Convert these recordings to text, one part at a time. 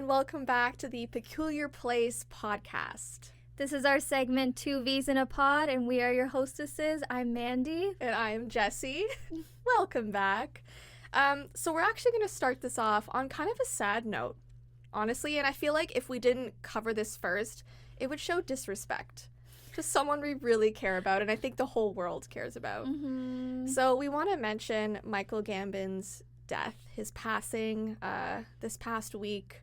welcome back to the Peculiar Place podcast. This is our segment, 2 Vees in a Pod, and we are your hostesses. I'm Mandii. And I'm Jessii. Welcome back. So we're actually going to start this off on kind of a sad note, honestly, and I feel like if we didn't cover this first, it would show disrespect to someone we really care about, and I think the whole world cares about. Mm-hmm. So we want to mention Michael Gambon's death, his passing this past week.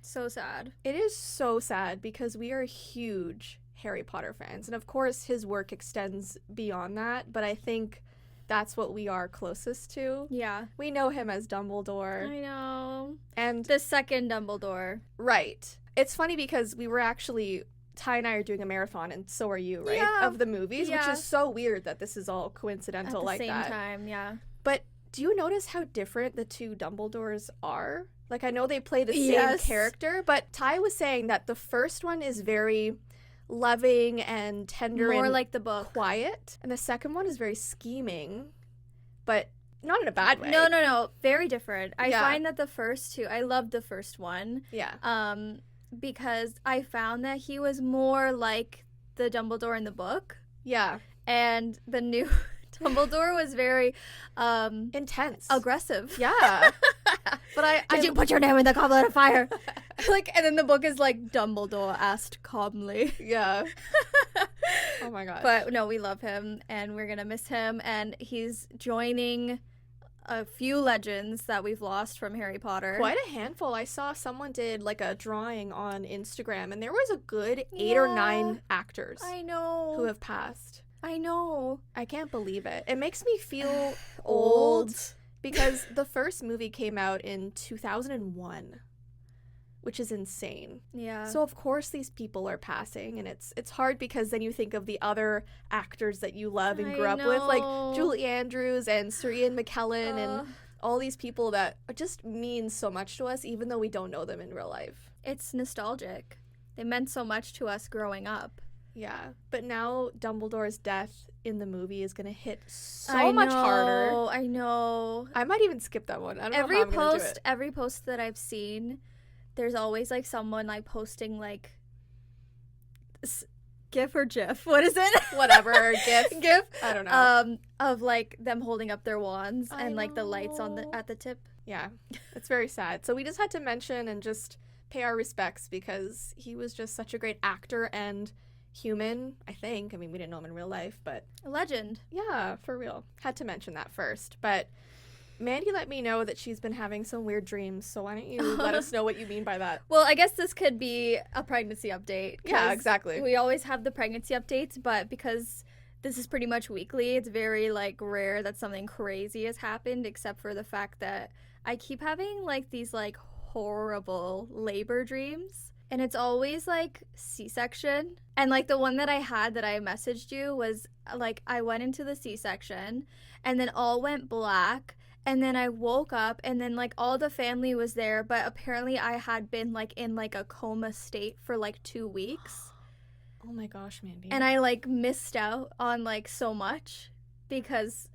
So sad. It is so sad because we are huge Harry Potter fans, and of course his work extends beyond that, but I think that's what we are closest to. Yeah. We know him as Dumbledore. I know. And the second Dumbledore. Right. It's funny because we were actually, Ty and I are doing a marathon, and so are you, right? Yeah. Of the movies, Yeah. which is so weird that this is all coincidental like that. At the same time, yeah. But do you notice how different the two Dumbledores are? Like, I know they play the same Yes. character, but Ty was saying that the first one is very loving and tender More and like the book. quiet, and the second one is very scheming, but not in a bad way. No. Very different. I Yeah. find that the first two, I love the first one. Yeah. Because I found that he was more like the Dumbledore in the book, Yeah. and the new Dumbledore was very Intense. aggressive. Yeah. But Did you put your name in the goblet of fire? And then the book is like, Dumbledore asked calmly. Yeah. Oh my god. But no, we love him, and we're gonna miss him, and he's joining a few legends that we've lost from Harry Potter. Quite a handful. I saw someone did like a drawing on Instagram, and there was a good 8 or 9 actors I know. who have passed. I know. I can't believe it. It makes me feel old because the first movie came out in 2001, which is insane. Yeah. So of course these people are passing, and it's hard because then you think of the other actors that you love and I grew up with, like know. Julie Andrews and Sir Ian McKellen and all these people that just mean so much to us even though we don't know them in real life. It's nostalgic. They meant so much to us growing up. Yeah, but now Dumbledore's death in the movie is gonna hit so much harder. I know. I might even skip that one. I don't know how I'm gonna do it. Every post that I've seen, there's always like someone like posting like GIF or GIF. What is it? Whatever, GIF. GIF. I don't know. Of like them holding up their wands I and like the lights on know. at the tip. Yeah, it's very sad. So we just had to mention and just pay our respects because he was just such a great actor and human, I think. I mean, we didn't know him in real life, but A legend. yeah, for real. Had to mention that first. But Mandii let me know that she's been having some weird dreams, so why don't you let us know what you mean by that? Well, I guess this could be a pregnancy update. Yeah, 'cause exactly. We always have the pregnancy updates, but because this is pretty much weekly, it's very like rare that something crazy has happened, except for the fact that I keep having like these like horrible labor dreams. And it's always like C-section. And like the one that I had that I messaged you was like I went into the C-section and then all went black. And then I woke up and then like all the family was there. But apparently I had been like in like a coma state for like 2 weeks. Oh my gosh, Mandii. And I like missed out on like so much because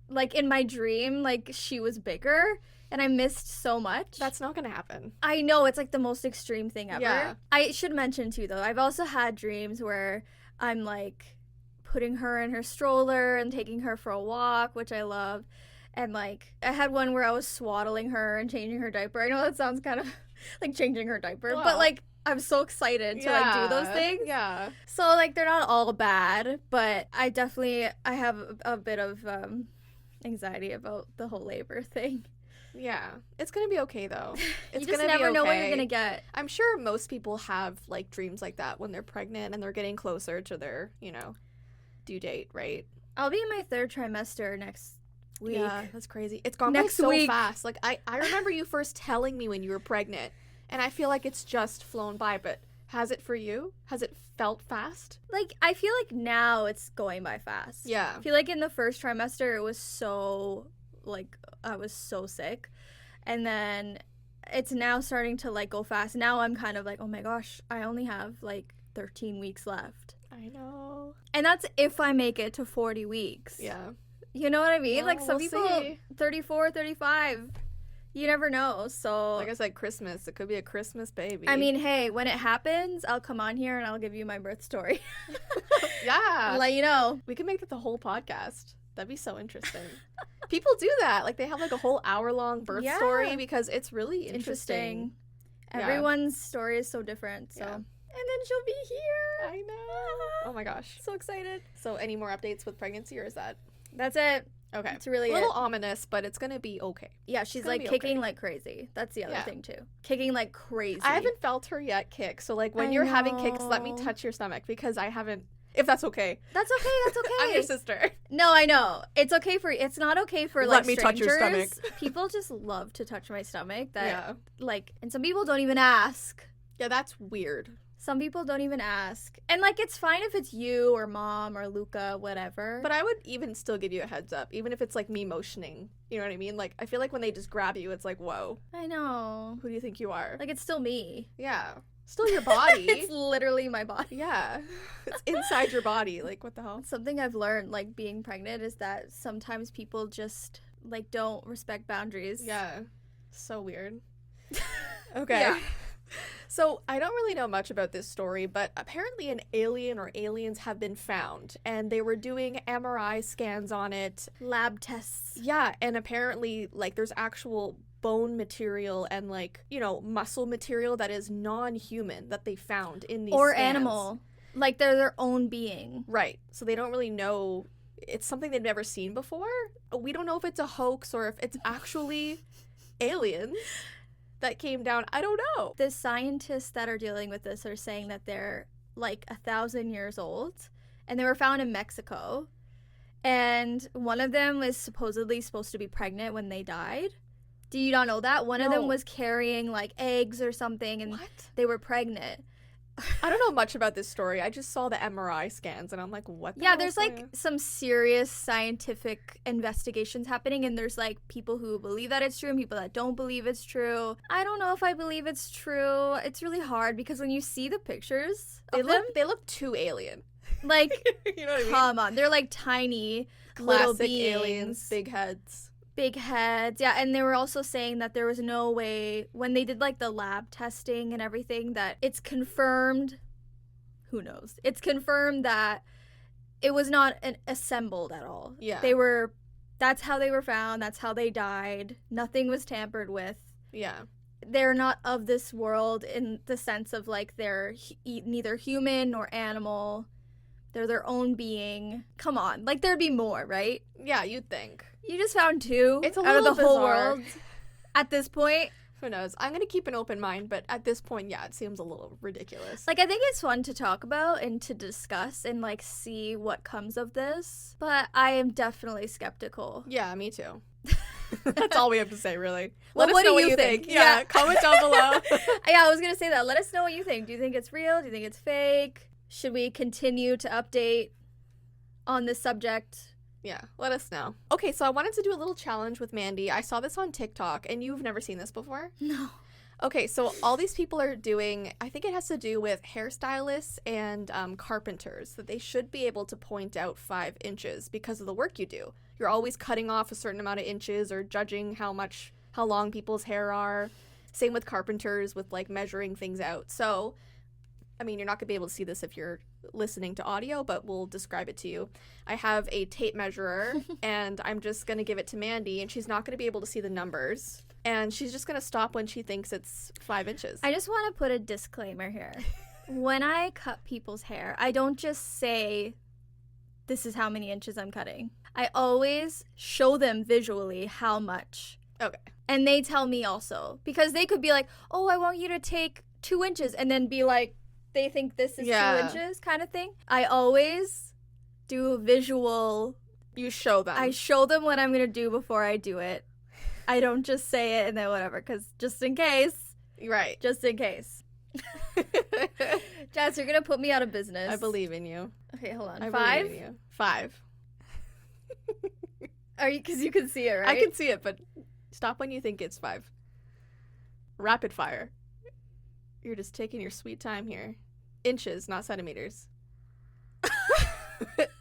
like in my dream, like she was bigger. And I missed so much. That's not gonna happen. I know, it's like the most extreme thing ever. Yeah. I should mention too though, I've also had dreams where I'm like putting her in her stroller and taking her for a walk, which I love. And like I had one where I was swaddling her and changing her diaper. I know that sounds kind of like changing her diaper, Wow. but like I'm so excited to like do those things. Yeah. So like they're not all bad, but I have a bit of anxiety about the whole labor thing. Yeah. It's gonna be okay though. It's You just gonna never be know what okay. you're gonna get. I'm sure most people have like dreams like that when they're pregnant and they're getting closer to their, due date, right? I'll be in my 3rd trimester next week. Yeah, that's crazy. It's gone Next by so week. fast. Like I remember you first telling me when you were pregnant, and I feel like it's just flown by, but has it for you? Has it felt fast? Like, I feel like now it's going by fast. Yeah. I feel like in the 1st trimester, it was so, like, I was so sick. And then it's now starting to, like, go fast. Now I'm kind of like, oh my gosh, I only have, like, 13 weeks left. I know. And that's if I make it to 40 weeks. Yeah. You know what I mean? Well, like, some we'll people, see. 34, 35, You never know. So, Like I said, Christmas. It could be a Christmas baby. I mean, hey, when it happens, I'll come on here and I'll give you my birth story. yeah. I'll let you know. We could make that the whole podcast. That'd be so interesting. People do that. Like, they have, like, a whole hour-long birth story because it's really interesting. Yeah. Everyone's story is so different, so. Yeah. And then she'll be here. I know. Oh, my gosh. So excited. So, any more updates with pregnancy, or is that? That's it. Okay. It's really a little ominous, but it's gonna be okay. Yeah, she's like kicking like crazy. That's the other thing too. Kicking like crazy. I haven't felt her yet kick. So like when you're having kicks, let me touch your stomach because I haven't. If that's okay. That's okay. That's okay. I'm your sister. No, I know. It's okay for. It's not okay for like let me touch your stomach. People just love to touch my stomach. Yeah. Like, and some people don't even ask. Yeah, that's weird. Some people don't even ask. And, like, it's fine if it's you or mom or Luca, whatever. But I would even still give you a heads up, even if it's, like, me motioning. You know what I mean? Like, I feel like when they just grab you, it's like, whoa. I know. Who do you think you are? Like, it's still me. Yeah. Still your body. It's literally my body. Yeah. It's inside your body. Like, what the hell? Something I've learned, like, being pregnant is that sometimes people just, like, don't respect boundaries. Yeah. So weird. Okay. Yeah. So, I don't really know much about this story, but apparently an alien or aliens have been found, and they were doing MRI scans on it. Lab tests. Yeah, and apparently, like, there's actual bone material and, like, you know, muscle material that is non-human that they found in these or scans. Animal. Like, they're their own being. Right. So they don't really know. It's something they've never seen before. We don't know if it's a hoax or if it's actually aliens that came down. I don't know. The scientists that are dealing with this are saying that they're like 1,000 years old, and they were found in Mexico, and one of them was supposedly supposed to be pregnant when they died. Do you not know that? One of them was carrying like eggs or something, and they were pregnant. I don't know much about this story. I just saw the MRI scans, and I'm like, what the hell there's like some serious scientific investigations happening, and there's like people who believe that it's true and people that don't believe it's true. I don't know if I believe it's true. It's really hard because when you see the pictures they of them, they look too alien. Like, you know what I mean? Come on. They're like tiny little Classic beings. aliens, big heads. Big heads, yeah, and they were also saying that there was no way, when they did, like, the lab testing and everything, that it's confirmed, who knows, it's confirmed that it was not assembled at all. Yeah. That's how they were found, that's how they died, nothing was tampered with. Yeah. They're not of this world in the sense of, like, they're neither human nor animal. They're their own being. Come on, like, there'd be more, right? Yeah, you'd think. You just found two it's a out of the bizarre. whole world at this point. Who knows? I'm going to keep an open mind, but at this point, yeah, it seems a little ridiculous. Like, I think it's fun to talk about and to discuss and, like, see what comes of this. But I am definitely skeptical. Yeah, me too. That's all we have to say, really. Well, Let us what know do what you you think? think. Yeah, comment down below. Yeah, I was going to say that. Let us know what you think. Do you think it's real? Do you think it's fake? Should we continue to update on this subject? Yeah, let us know. Okay, so I wanted to do a little challenge with Mandii. I saw this on TikTok, and you've never seen this before? No. Okay, so all these people are doing, I think it has to do with hairstylists and carpenters, that they should be able to point out 5 inches because of the work you do. You're always cutting off a certain amount of inches or judging how long people's hair are. Same with carpenters with, like, measuring things out. So, I mean, you're not going to be able to see this if you're listening to audio, but we'll describe it to you. I have a tape measure, and I'm just going to give it to Mandii, and she's not going to be able to see the numbers. And she's just going to stop when she thinks it's 5 inches. I just want to put a disclaimer here. When I cut people's hair, I don't just say, this is how many inches I'm cutting. I always show them visually how much. Okay. And they tell me also. Because they could be like, oh, I want you to take 2 inches, and then be like, they think this is 2 inches kind of thing. I always do a visual. You show them. I show them what I'm going to do before I do it. I don't just say it and then whatever, because just in case. Right. Just in case. Jess, you're going to put me out of business. I believe in you. Okay, hold on. I 5? believe in you. 5. Are you? Because you can see it, right? I can see it, but stop when you think it's 5. Rapid fire. You're just taking your sweet time here. Inches, not centimeters.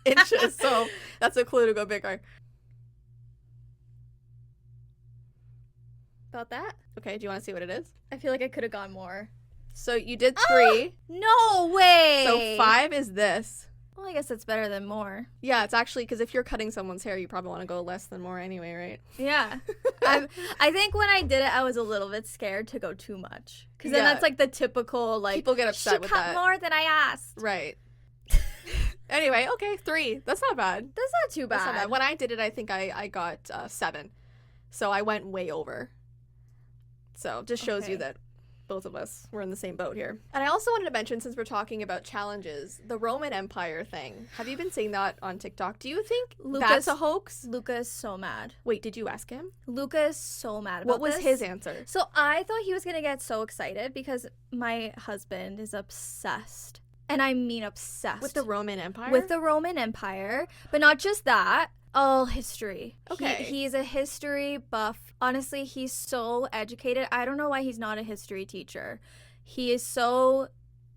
Inches, so that's a clue to go bigger. about that. Okay, do you want to see what it is? I feel like I could have gone more. So you did 3. No way! So 5 is this. Well, I guess it's better than more. Yeah, it's actually, because if you're cutting someone's hair, you probably want to go less than more anyway, right? Yeah. I think when I did it, I was a little bit scared to go too much. Because then that's like the typical, like, people get upset with that. She cut more than I asked. Right. Anyway, okay, 3. That's not bad. That's not too bad. That's not bad. When I did it, I think I got 7. So I went way over. So just shows you that both of us were in the same boat here. And I also wanted to mention, since we're talking about challenges, the Roman Empire thing. Have you been seeing that on TikTok? Do you think that's a hoax? Luca is so mad. Wait, did you ask him? Luca is so mad about What was his answer? So I thought he was going to get so excited because my husband is obsessed. And I mean obsessed. With the Roman Empire? With the Roman Empire. But not just that. All history. Okay. He's a history buff. Honestly, he's so educated. I don't know why he's not a history teacher. He is so,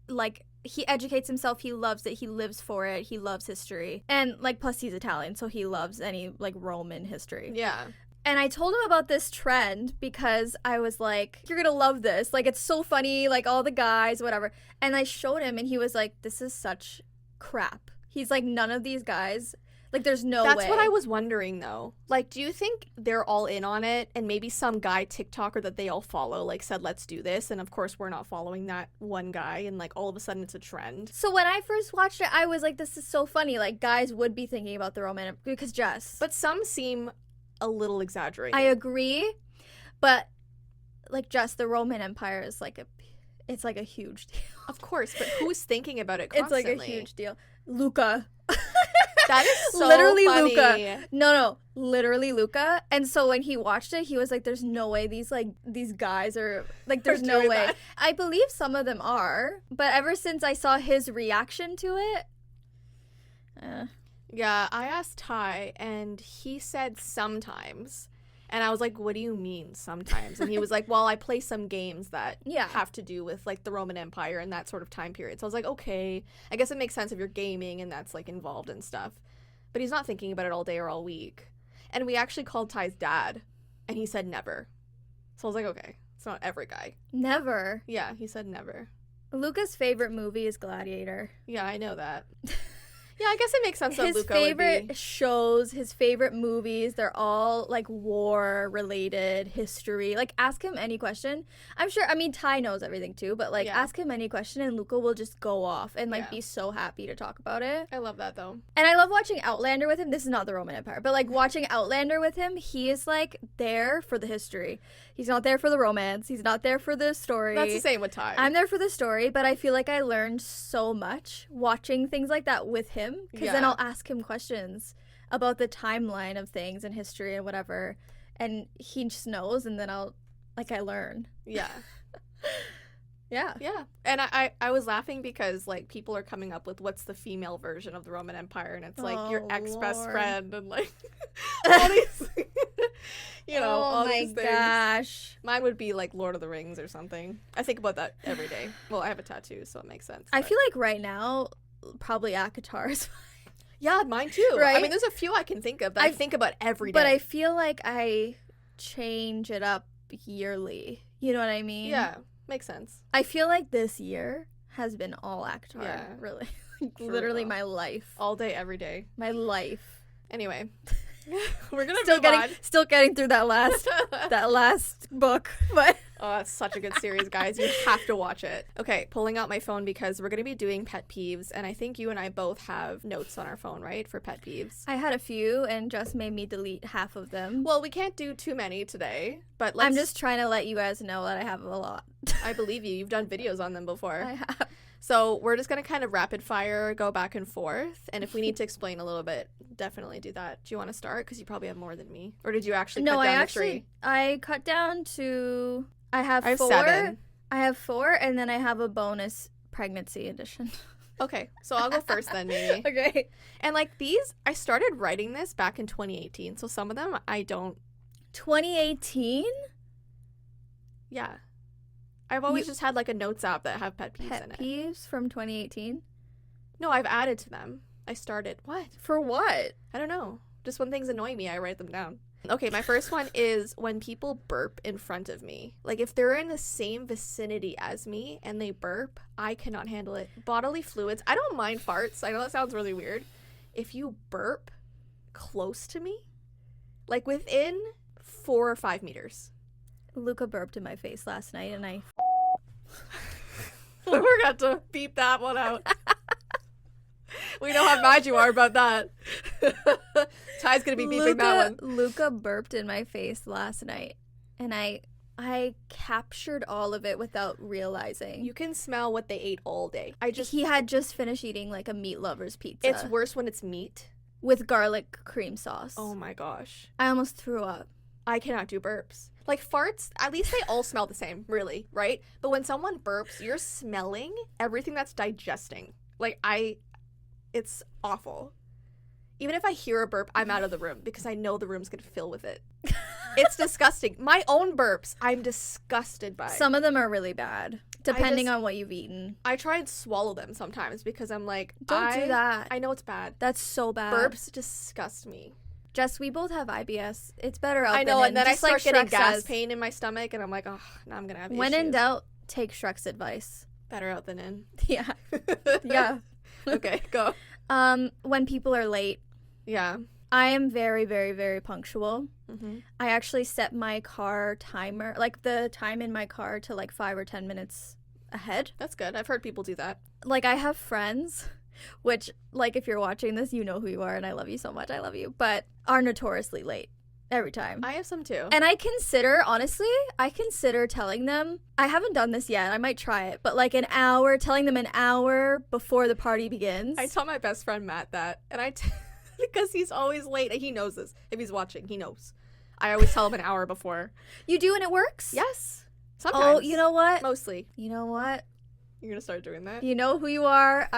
like, he educates himself. He loves it. He lives for it. He loves history. And, like, plus he's Italian, so he loves any, like, Roman history. Yeah. And I told him about this trend because I was like, you're gonna love this. Like, it's so funny, like, all the guys, whatever. And I showed him, and he was like, this is such crap. He's like, none of these guys... Like, there's no way. That's what I was wondering, though. Like, do you think they're all in on it, and maybe some guy TikToker that they all follow, like, said, let's do this, and of course we're not following that one guy, and, like, all of a sudden it's a trend? So when I first watched it, I was like, this is so funny. Like, guys would be thinking about the Roman... Because Jess... But some seem a little exaggerated. I agree, but, like, Jess, the Roman Empire is, like, it's, like, a huge deal. Of course, but who's thinking about it constantly? It's, like, a huge deal. Luca. That is so literally funny. Luca. No, literally Luca. And so when he watched it, he was like, "There's no way these guys are like, there's no way." That. I believe some of them are, but ever since I saw his reaction to it, yeah, I asked Ty, and he said sometimes. And I was like, what do you mean sometimes? And he was like, well, I play some games that have to do with, like, the Roman Empire and that sort of time period. So I was like, okay, I guess it makes sense if you're gaming and that's, like, involved and stuff. But he's not thinking about it all day or all week. And we actually called Ty's dad, and he said never. So I was like, okay, it's not every guy. Never. Yeah, he said never. Luca's favorite movie is Gladiator. Yeah, I know that. Yeah, I guess it makes sense that his Luca favorite would be. shows, his favorite movies, they're all, like, war-related, history. Like, ask him any question. I'm sure, I mean, Ty knows everything, too, but, like, ask him any question, and Luca will just go off and, like, be so happy to talk about it. I love that, though. And I love watching Outlander with him. This is not the Roman Empire, but, like, watching Outlander with him, he is, like, there for the history. He's not there for the romance. He's not there for the story. That's the same with Ty. I'm there for the story, but I feel like I learned so much watching things like that with him, because then I'll ask him questions about the timeline of things and history and whatever, and he just knows, and then I learn. Yeah. Yeah. Yeah. And I was laughing because, like, people are coming up with what's the female version of the Roman Empire, and it's like your ex-best friend and, like, all these, you know, all these things. Oh, my gosh. Mine would be, like, Lord of the Rings or something. I think about that every day. Well, I have a tattoo, so it makes sense. I feel like right now, probably Akatar is fine. Yeah, mine too. Right? I mean, there's a few I can think of that I think about every day. But I feel like I change it up yearly. You know what I mean? Yeah, makes sense. I feel like this year has been all Akatar. Yeah. Really. Literally my life. All day, every day. My life. Anyway. We're gonna still getting through that last book, but oh, that's such a good series, guys. You have to watch it. Okay, pulling out my phone because we're gonna be doing pet peeves, and I think you and I both have notes on our phone, right, for pet peeves. I had a few and just made me delete half of them. Well, we can't do too many today, but I'm just trying to let you guys know that I have a lot. I believe you. You've done videos on them before. I have. So we're just going to kind of rapid fire, go back and forth. And if we need to explain a little bit, definitely do that. Do you want to start? Because you probably have more than me. Or did you actually cut down the tree? I cut down to... I have 4. 7. I have 4, and then I have a bonus pregnancy edition. Okay, so I'll go first then, maybe. Okay. And, like, these, I started writing this back in 2018. So some of them I don't... 2018? Yeah. I've always just had, like, a notes app that have pet peeves in it. Pet peeves from 2018? No, I've added to them. I started. What? For what? I don't know. Just when things annoy me, I write them down. Okay, my first one is when people burp in front of me. Like, if they're in the same vicinity as me and they burp, I cannot handle it. Bodily fluids. I don't mind farts. I know that sounds really weird. If you burp close to me, like within 4 or 5 meters. Luca burped in my face last night, and I... We're going to beep that one out. We know how mad you are about that. Ty's going to be beeping that one. Luca burped in my face last night, and I captured all of it without realizing. You can smell what they ate all day. He had just finished eating like a meat lover's pizza. It's worse when it's meat. With garlic cream sauce. Oh my gosh. I almost threw up. I cannot do burps. Like farts, at least they all smell the same, really, right? But when someone burps, you're smelling everything that's digesting. Like, it's awful. Even if I hear a burp, I'm out of the room because I know the room's going to fill with it. It's disgusting. My own burps, I'm disgusted by. Some of them are really bad, depending on what you've eaten. I try and swallow them sometimes because I'm like, don't do that. I know it's bad. That's so bad. Burps disgust me. Jess, we both have IBS. It's better out I know, and then I start getting gas pain pain in my stomach, and I'm like, oh, now I'm going to have When issues. in doubt, take Shrek's advice. Better out than in. Yeah. Yeah. Okay, go. When people are late. Yeah. I am very, very, very punctual. Mm-hmm. I actually set my car timer, like the time in my car, to like 5 or 10 minutes ahead. That's good. I've heard people do that. Like, I have friends, which, like, if you're watching this, you know who you are, and I love you so much. I love you. But are notoriously late every time. I have some too. And honestly, I consider telling them, I haven't done this yet. I might try it. But like telling them an hour before the party begins. I tell my best friend Matt that, and because he's always late. He knows this. If he's watching, he knows. I always tell him an hour before. You do, and it works? Yes. Sometimes. Oh, you know what? Mostly. You know what? You're going to start doing that? You know who you are.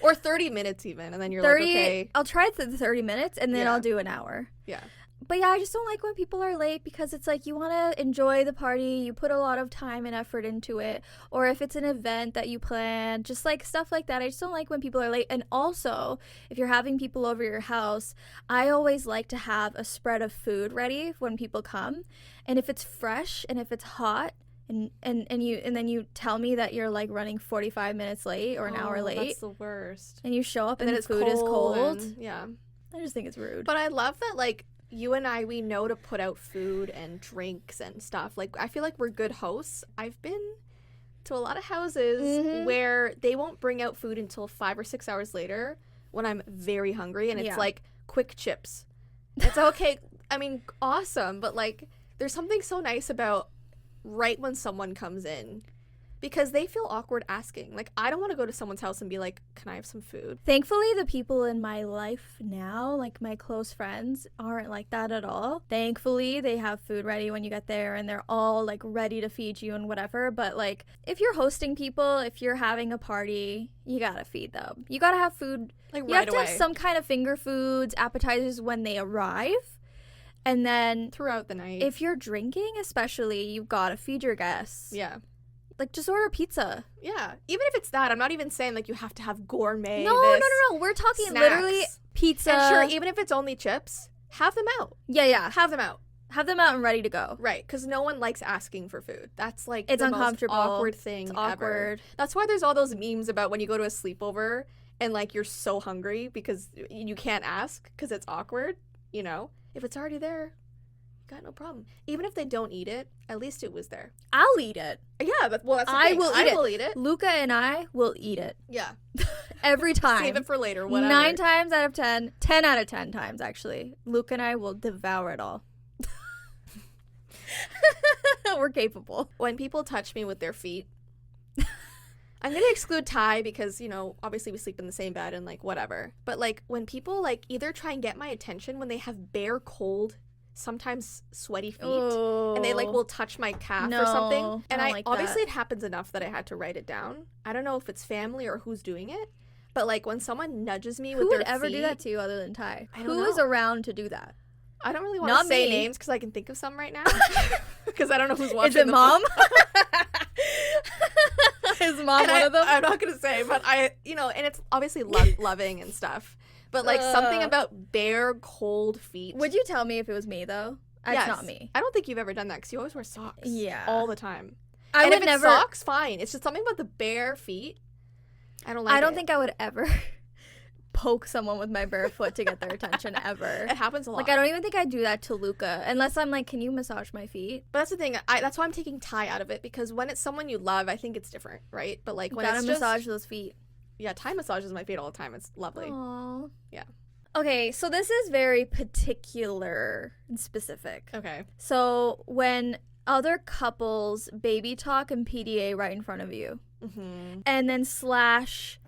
Or 30 minutes even, and then you're like, okay. I'll try the 30 minutes, and then I'll do an hour. Yeah. But yeah, I just don't like when people are late because it's like you want to enjoy the party. You put a lot of time and effort into it. Or if it's an event that you plan, just like stuff like that. I just don't like when people are late. And also, if you're having people over your house, I always like to have a spread of food ready when people come. And if it's fresh and if it's hot, and then you tell me that you're like running 45 minutes late or an hour late. That's the worst. And you show up and then the food is cold. Yeah. I just think it's rude. But I love that, like, you and I, we know to put out food and drinks and stuff. Like, I feel like we're good hosts. I've been to a lot of houses where they won't bring out food until 5 or 6 hours later when I'm very hungry, and it's like quick chips. It's okay. I mean, awesome, but like, there's something so nice about right when someone comes in. Because they feel awkward asking. Like, I don't want to go to someone's house and be like, can I have some food? Thankfully, the people in my life now, like my close friends, aren't like that at all. Thankfully, they have food ready when you get there and they're all like ready to feed you and whatever. But like, if you're hosting people, if you're having a party, you gotta feed them. You gotta have food. Like, you have to have some kind of finger foods, appetizers when they arrive. And then throughout the night. If you're drinking, especially, you've gotta feed your guests. Yeah. Like, just order pizza. Yeah. Even if it's that, I'm not even saying, like, you have to have gourmet. No. We're talking snacks. Literally pizza. And sure, even if it's only chips, have them out. Yeah. Have them out. Have them out and ready to go. Right, because no one likes asking for food. That's, like, it's the uncomfortable. most awkward thing it's awkward. Ever. That's why there's all those memes about when you go to a sleepover and, like, you're so hungry because you can't ask because it's awkward, you know? If it's already there, got no problem. Even if they don't eat it, at least it was there. I'll eat it. Yeah, that's the thing. I will eat it. Luca and I will eat it. Yeah. Every time. Save it for later, whatever. 9 times out of 10. 10 out of 10 times, actually. Luca and I will devour it all. We're capable. When people touch me with their feet, I'm going to exclude Ty because, you know, obviously we sleep in the same bed and, like, whatever. But, like, when people, like, either try and get my attention when they have bare, cold, sometimes sweaty feet, and they, like, will touch my calf or something. And obviously it happens enough that I had to write it down. I don't know if it's family or who's doing it. But, like, when someone nudges me with their feet. Who would ever do that to you other than Ty? Who is around to do that? I don't really want to say names because I can think of some right now. Because I don't know who's watching. Is it Mom? Is Mom one of them? I'm not going to say, but and it's obviously loving and stuff. But like something about bare, cold feet. Would you tell me if it was me though? Yes. It's not me. I don't think you've ever done that because you always wear socks. Yeah. All the time. I and would if never. it's socks, fine. It's just something about the bare feet. I don't like it. I don't think I would ever poke someone with my bare foot to get their attention ever. It happens a lot. Like, I don't even think I'd do that to Luca unless I'm like, can you massage my feet? But that's the thing. That's why I'm taking Ty out of it because when it's someone you love, I think it's different, right? But like when Gotta it's just massage those feet. yeah, Ty massages my feet all the time. It's lovely. Aww. Yeah. Okay, so this is very particular and specific. Okay. So when other couples baby talk and PDA right in front of you, and then slash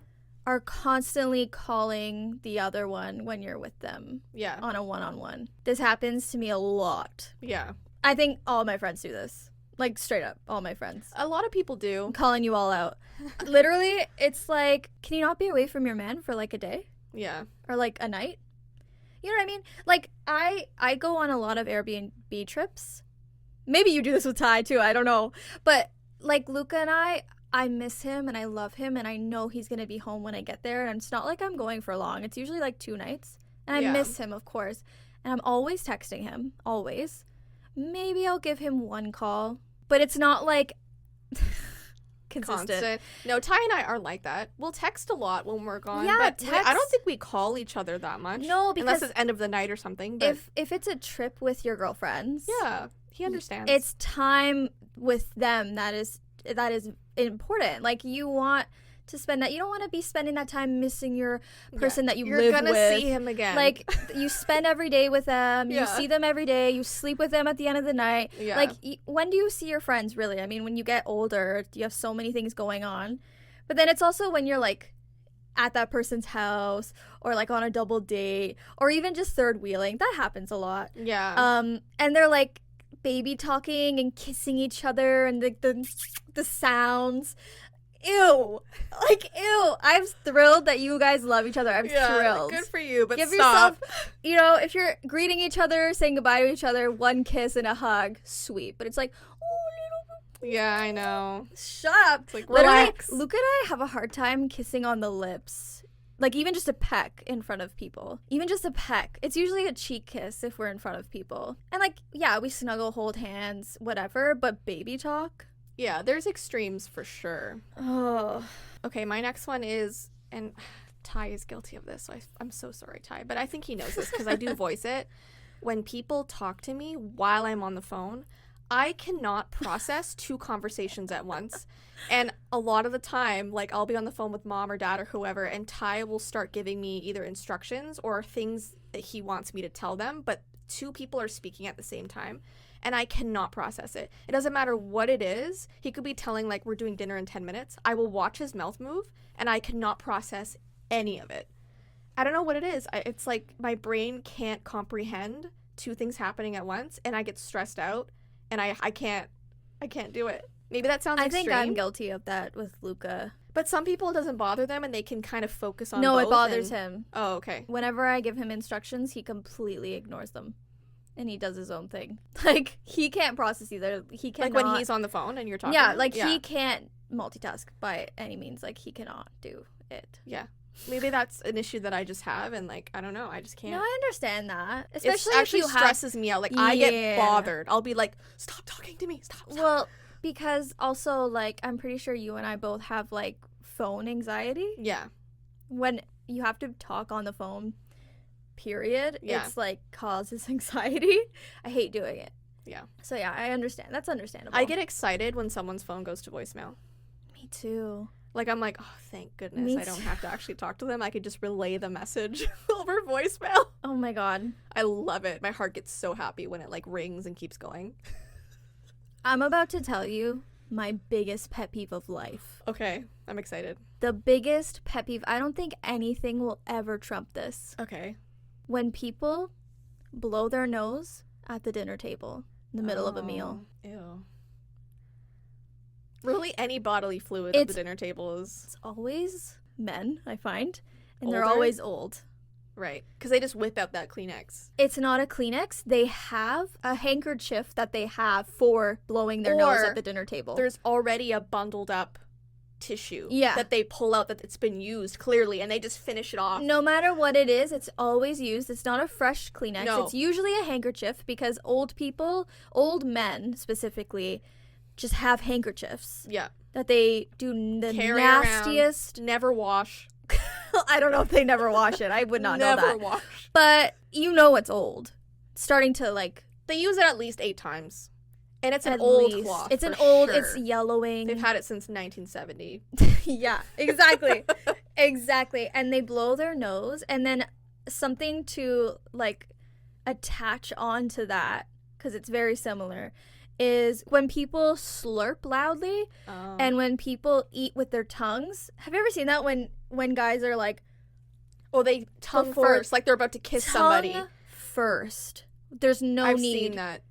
are constantly calling the other one when you're with them. Yeah. On a one-on-one. This happens to me a lot. Yeah. I think all my friends do this. Like, straight up, all my friends. A lot of people do. I'm calling you all out. Literally, it's like, can you not be away from your man for like a day? Yeah. Or like a night? You know what I mean? Like, I go on a lot of Airbnb trips. Maybe you do this with Ty too, I don't know. But like Luca and I miss him and I love him and I know he's going to be home when I get there. And it's not like I'm going for long. It's usually like 2 nights. And I miss him, of course. And I'm always texting him. Always. Maybe I'll give him 1 call. But it's not like consistent. No, Ty and I are like that. We'll text a lot when we're gone. Yeah, but text. I don't think we call each other that much. No, because unless it's end of the night or something. But if it's a trip with your girlfriends. yeah, he understands. It's time with them that is important. Like, you want to spend that. You don't want to be spending that time missing your person that you live with. You're gonna see him again. Like, you spend every day with them. Yeah. You see them every day. You sleep with them at the end of the night. Yeah. Like, when do you see your friends, really? I mean, when you get older, you have so many things going on. But then it's also when you're, like, at that person's house or, like, on a double date or even just third wheeling. That happens a lot. Yeah. And they're, like, baby talking and kissing each other and the sounds. Ew. Like, ew. I'm thrilled that you guys love each other. I'm thrilled. Good for you, but Give stop. yourself, you know, if you're greeting each other, saying goodbye to each other, 1 kiss and a hug, sweet. But it's like, oh, Yeah, I know. shut up. It's like, Literally, relax. Luke and I have a hard time kissing on the lips. Like, even just a peck in front of people. Even just a peck. It's usually a cheek kiss if we're in front of people. And, like, yeah, we snuggle, hold hands, whatever. But baby talk? Yeah, there's extremes for sure. Oh. Okay, my next one is, and Ty is guilty of this, so I'm so sorry, Ty, but I think he knows this because I do voice it. When people talk to me while I'm on the phone, I cannot process 2 conversations at once. And a lot of the time, like, I'll be on the phone with mom or dad or whoever, and Ty will start giving me either instructions or things that he wants me to tell them, but 2 people are speaking at the same time. And I cannot process it. It doesn't matter what it is. He could be telling, like, we're doing dinner in 10 minutes. I will watch his mouth move, and I cannot process any of it. I don't know what it is. It's like my brain can't comprehend 2 things happening at once, and I get stressed out, and I can't do it. Maybe that sounds extreme. I think I'm guilty of that with Luca. But some people, it doesn't bother them, and they can kind of focus on No, both it bothers him. Oh, okay. Whenever I give him instructions, he completely ignores them. And he does his own thing. Like, he can't process either. He cannot. Like when he's on the phone and you're talking? Yeah, like, he can't multitask by any means. Like, he cannot do it. Yeah. Maybe that's an issue that I just have, and, like, I don't know. I just can't. No, I understand that. Especially it actually if you stresses me out. Like, I get bothered. I'll be like, stop talking to me. Stop. Well, because also, like, I'm pretty sure you and I both have, like, phone anxiety. Yeah. When you have to talk on the phone, period, it's, like, causes anxiety. I hate doing it. Yeah. So, yeah, I understand. That's understandable. I get excited when someone's phone goes to voicemail. Me too. Like, I'm like, oh, thank goodness I don't have to actually talk to them. I could just relay the message over voicemail. Oh, my God. I love it. My heart gets so happy when it, like, rings and keeps going. I'm about to tell you my biggest pet peeve of life. Okay. I'm excited. The biggest pet peeve. I don't think anything will ever trump this. Okay. When people blow their nose at the dinner table in the middle of a meal. Ew. Really, any bodily fluid at the dinner table is... It's always men, I find. And Older? they're always old. Right. Because they just whip out that Kleenex. It's not a Kleenex. They have a handkerchief that they have for blowing their nose at the dinner table. There's already a bundled up tissue Yeah. that they pull out that it's been used clearly, and they just finish it off. No matter what it is, it's always used. It's not a fresh Kleenex. No. It's usually a handkerchief because old men specifically, just have handkerchiefs. Yeah. That they do the Carry nastiest. around, never wash. I don't know if they never wash it. I would not know that. Never wash. But you know it's old. It's starting to like. They use it at least 8 times. And it's an At old least. cloth. It's for an old, sure. it's yellowing. They've had it since 1970. Yeah, exactly. Exactly. And they blow their nose, and then something to like attach onto that, because it's very similar, is when people slurp loudly and when people eat with their tongues. Have you ever seen that when guys are like, oh, they tongue before- first, like they're about to kiss somebody. tongue first. There's no I've need. seen that.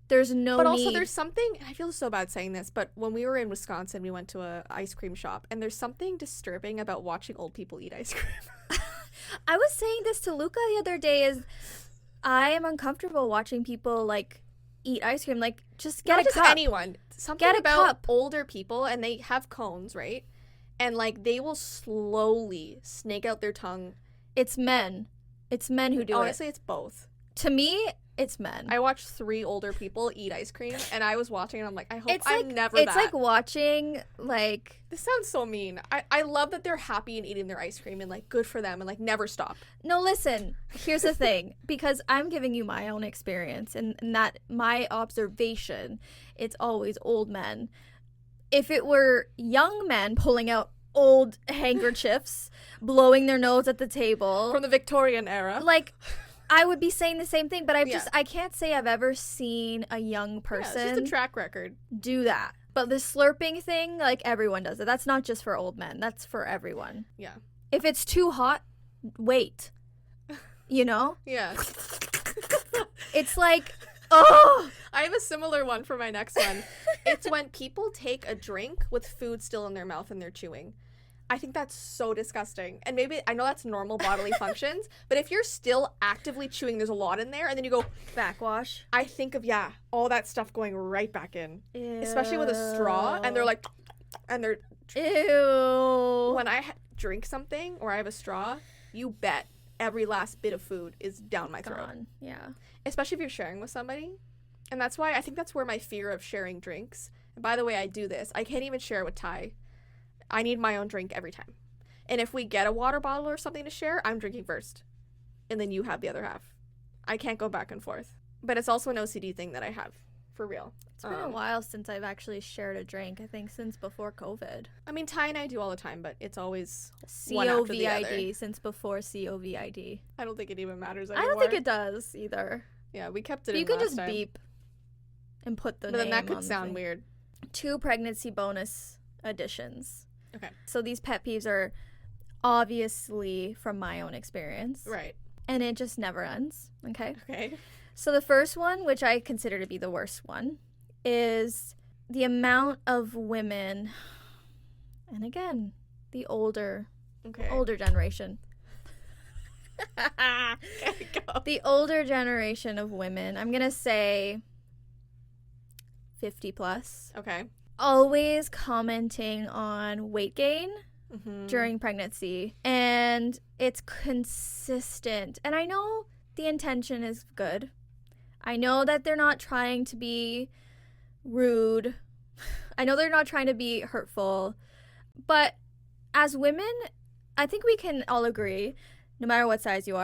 There's no But need. also there's something, I feel so bad saying this, but when we were in Wisconsin, we went to a ice cream shop, and there's something disturbing about watching old people eat ice cream. I was saying this to Luca the other day, is I am uncomfortable watching people like eat ice cream. Like, just get Not a just cup. anyone. Something Get a about cup. older people, and they have cones, right? And like they will slowly snake out their tongue. It's men. It's men who do Honestly, it's both. it. To me, it's men. I watched 3 older people eat ice cream, and I was watching, and I'm like, I hope it's I'm like never it's that. like watching like This sounds so mean. I love that they're happy and eating their ice cream, and like good for them, and like never stop. no. Listen, here's the thing, because I'm giving you my own experience and that my observation. It's always old men. If it were young men pulling out old handkerchiefs, blowing their nose at the table, From the Victorian era. like I would be saying the same thing, but Yeah. I can't say I've ever seen a young Yeah, it's person just a track record. do that. But the slurping thing, like everyone does it. That's not just for old men. That's for everyone. Yeah. If it's too hot, wait. You know? Yeah. It's like, oh, I have a similar one for my next one. It's when people take a drink with food still in their mouth and they're chewing. I think that's so disgusting. And maybe, I know that's normal bodily functions, but if you're still actively chewing, there's a lot in there, and then you go, backwash. I think of, all that stuff going right back in. Especially with a straw, and they're like, and they're, Ew. when I drink something or I have a straw, you bet every last bit of food is down my throat. Gone. Yeah. Especially if you're sharing with somebody. And that's why I think that's where my fear of sharing drinks. And by the way, I do this. I can't even share with Ty. I need my own drink every time. And if we get a water bottle or something to share, I'm drinking first. And then you have the other half. I can't go back and forth. But it's also an OCD thing that I have. For real. It's been a while since I've actually shared a drink. I think since before COVID. I mean, Ty and I do all the time, but it's always one after the other. COVID, since before COVID. I don't think it even matters I anymore. don't think it does either. Yeah, we kept it You in can last just time. beep and put the But then name that on could the sound thing. weird. 2 pregnancy bonus additions. Okay. So these pet peeves are obviously from my own experience. Right. And it just never ends. Okay. Okay. So the first one, which I consider to be the worst one, is the amount of women, and again, the older generation. Okay, go. The older generation of women, I'm going to say 50 plus, Okay. always commenting on weight gain Mm-hmm. during pregnancy, and it's consistent. And I know the intention is good. I know that they're not trying to be rude. I know they're not trying to be hurtful. But as women, I think we can all agree, no matter what size you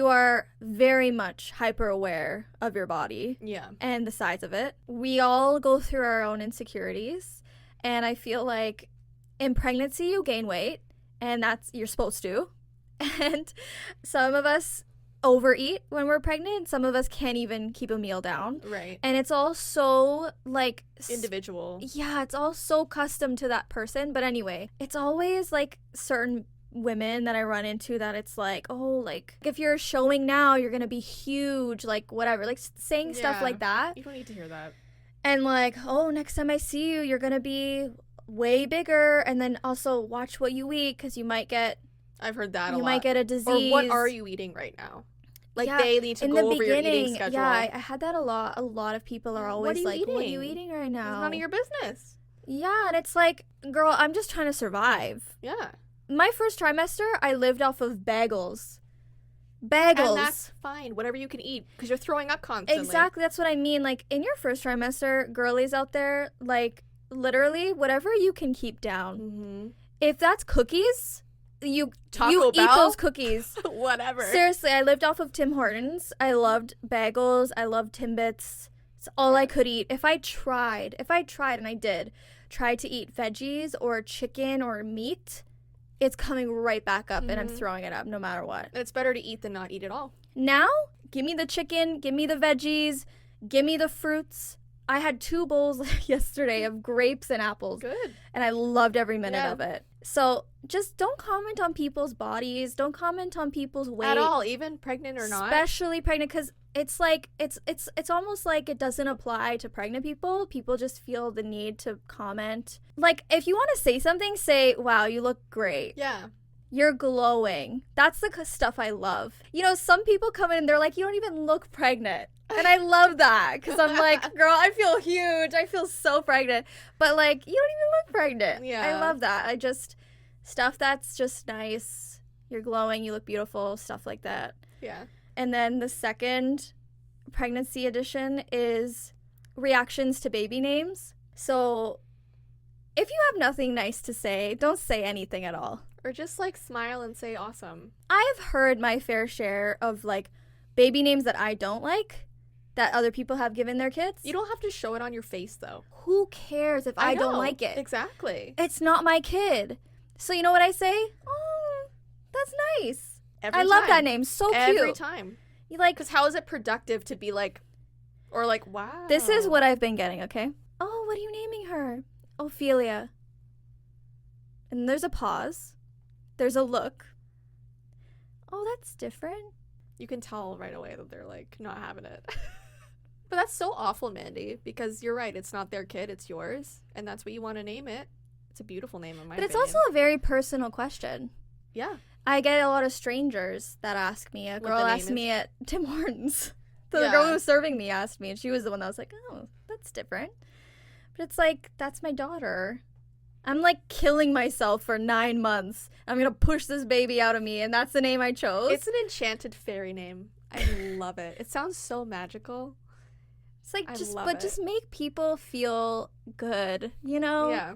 are very much hyper aware of your body Yeah. and the size of it. We all go through our own insecurities, and I feel like in pregnancy you gain weight, and you're supposed to. And some of us overeat when we're pregnant. Some of us can't even keep a meal down. Right. And it's all so like Individual. yeah, it's all so custom to that person. But anyway, it's always like certain women that I run into that it's like, oh, like if you're showing now, you're gonna be huge, like whatever, like saying stuff Yeah. like that. You don't need to hear that. And like, oh, next time I see you, you're gonna be way bigger. And then also watch what you eat, because you might get I've heard that a lot. you might get a disease. Or what are you eating right now? Like Yeah, they need to in go the over your eating beginning, schedule. yeah, I had that a lot. A lot of people are What always are you like, "What are you eating? eating right It's now?" none of your business. Yeah, and it's like, girl, I'm just trying to survive. Yeah. My first trimester, I lived off of bagels. And Bagels. that's fine. Whatever you can eat, because you're throwing up constantly. Exactly, that's what I mean. Like, in your first trimester, girlies out there, like, literally, whatever you can keep down. Mm-hmm. If that's cookies, you Taco eat Bell? those cookies. Whatever. Seriously, I lived off of Tim Hortons. I loved bagels. I loved Timbits. It's all I could eat. If I tried, and I did, tried to eat veggies or chicken or meat, it's coming right back up and I'm throwing it up no matter what. It's better to eat than not eat at all. Now, give me the chicken, give me the veggies, give me the fruits. I had 2 bowls yesterday of grapes and apples. Good. And I loved every minute of it. So just don't comment on people's bodies. Don't comment on people's weight. At all, even pregnant or not. Especially pregnant, because it's like, it's almost like it doesn't apply to pregnant people. People just feel the need to comment. Like, if you want to say something, say, wow, you look great. Yeah. You're glowing. That's the stuff I love. You know, some people come in and they're like, you don't even look pregnant. And I love that because I'm like, girl, I feel huge. I feel so pregnant. But, like, you don't even look pregnant. Yeah. I love that. I just, stuff that's just nice. You're glowing. You look beautiful. Stuff like that. Yeah. And then the second pregnancy edition is reactions to baby names. So if you have nothing nice to say, don't say anything at all. Or just, like, smile and say awesome. I have heard my fair share of, like, baby names that I don't like that other people have given their kids. You don't have to show it on your face, though. Who cares if I don't know. like it? Exactly. It's not my kid. So you know what I say? Oh, that's nice. I love that name. So cute. Every time. You like, because how is it productive to be like, or like, wow. This is what I've been getting, okay? Oh, what are you naming her? Ophelia. And there's a pause. There's a look. Oh, that's different. You can tell right away that they're like not having it. But that's so awful, Mandii, because you're right. It's not their kid. It's yours. And that's what you want to name it. It's a beautiful name in my opinion. But it's also a very personal question. Yeah. I get a lot of strangers that ask me. A girl asked me at Tim Hortons. The girl who was serving me asked me, and she was the one that was like, oh, that's different. But it's like, that's my daughter. I'm like killing myself for 9 months. I'm going to push this baby out of me, and that's the name I chose. It's an enchanted fairy name. I love it. It sounds so magical. It's like, just make people feel good, you know? Yeah.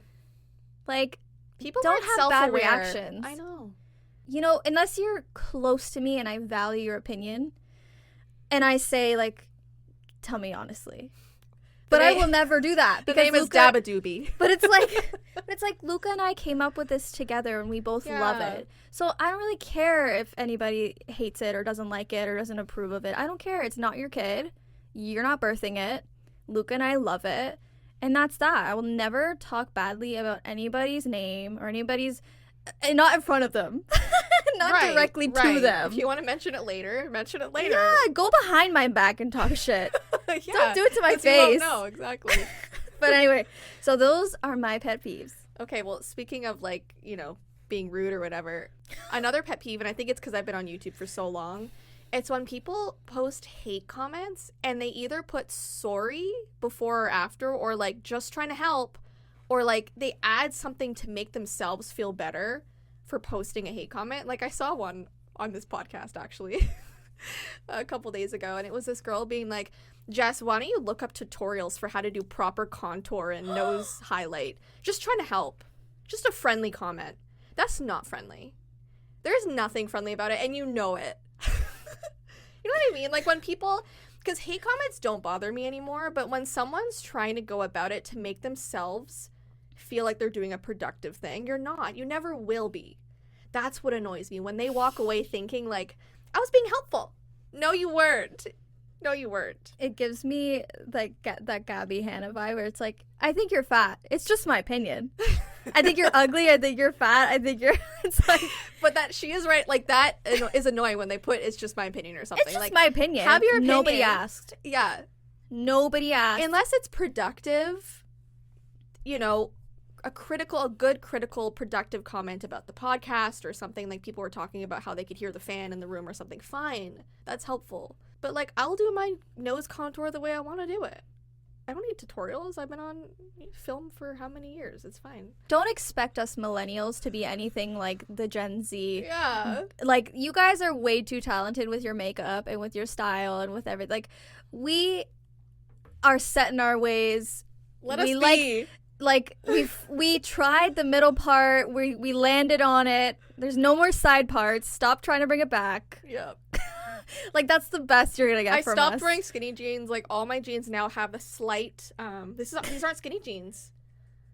Like, people don't have bad self-aware. reactions. I know. You know, unless you're close to me and I value your opinion, and I say, like, tell me honestly. But I will never do that. The name is Dabadoobie. But it's like Luca and I came up with this together and we both love it. So I don't really care if anybody hates it or doesn't like it or doesn't approve of it. I don't care. It's not your kid. You're not birthing it. Luca and I love it. And that's that. I will never talk badly about anybody's name or anybody's, and not in front of them. Not directly to them. If you want to mention it later, mention it later. Yeah, go behind my back and talk shit. Yeah, don't do it to my face. No, exactly. But anyway, so those are my pet peeves. Okay, well, speaking of, like, you know, being rude or whatever, another pet peeve, and I think it's because I've been on YouTube for so long, it's when people post hate comments and they either put sorry before or after, or, like, just trying to help, or, like, they add something to make themselves feel better for posting a hate comment. Like, I saw one on this podcast, actually, a couple days ago, and it was this girl being like, Jess, why don't you look up tutorials for how to do proper contour and nose highlight? Just trying to help. Just a friendly comment. That's not friendly. There's nothing friendly about it, and you know it. You know what I mean? Like, when people, because hate comments don't bother me anymore, but when someone's trying to go about it to make themselves feel like they're doing a productive thing, you're not. You never will be. That's what annoys me, when they walk away thinking, like, I was being helpful. No, you weren't. No, you weren't. It gives me, like, that Gabby Hanna vibe where it's like, I think you're fat. It's just my opinion. I think you're ugly. I think you're fat. I think you're... It's like... But that she is right. Like, that is annoying when they put, it's just my opinion or something. It's just like, my opinion. Have your opinion. Nobody asked. Yeah. Nobody asked. Unless it's productive, you know, a good critical, productive comment about the podcast or something, like people were talking about how they could hear the fan in the room or something, fine. That's helpful. But, like, I'll do my nose contour the way I want to do it. I don't need tutorials. I've been on film for how many years? It's fine. Don't expect us millennials to be anything like the Gen Z. Yeah. Like, you guys are way too talented with your makeup and with your style and with everything. Like, we are set in our ways. Let us be. Like, we tried the middle part. We landed on it. There's no more side parts. Stop trying to bring it back. Yep. Like, that's the best you're gonna get from us. I stopped wearing skinny jeans. Like, all my jeans now have a slight these aren't skinny jeans.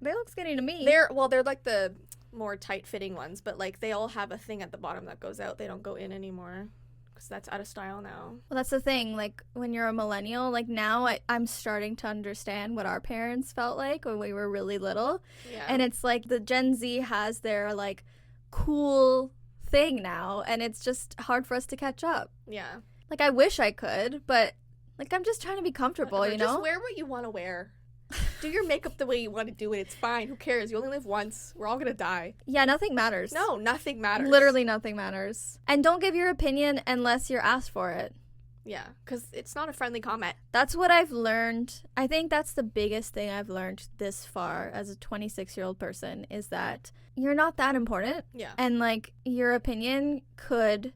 They look skinny to me. They're like the more tight fitting ones, but like they all have a thing at the bottom that goes out. They don't go in anymore because that's out of style now. Well, that's the thing. Like, when you're a millennial, like, now I'm starting to understand what our parents felt like when we were really little. Yeah. And it's like the Gen Z has their like cool thing now, and it's just hard for us to catch up. Yeah. Like, I wish I could, but like, I'm just trying to be comfortable. Whatever, you know, just wear what you want to wear. Do your makeup the way you want to do it. It's fine. Who cares? You only live once. We're all gonna die. Yeah, nothing matters. No, nothing matters. Literally nothing matters. And don't give your opinion unless you're asked for it. Yeah, because it's not a friendly comment. That's what I've learned. I think that's the biggest thing I've learned this far as a 26-year-old person, is that you're not that important. Yeah. And like, your opinion could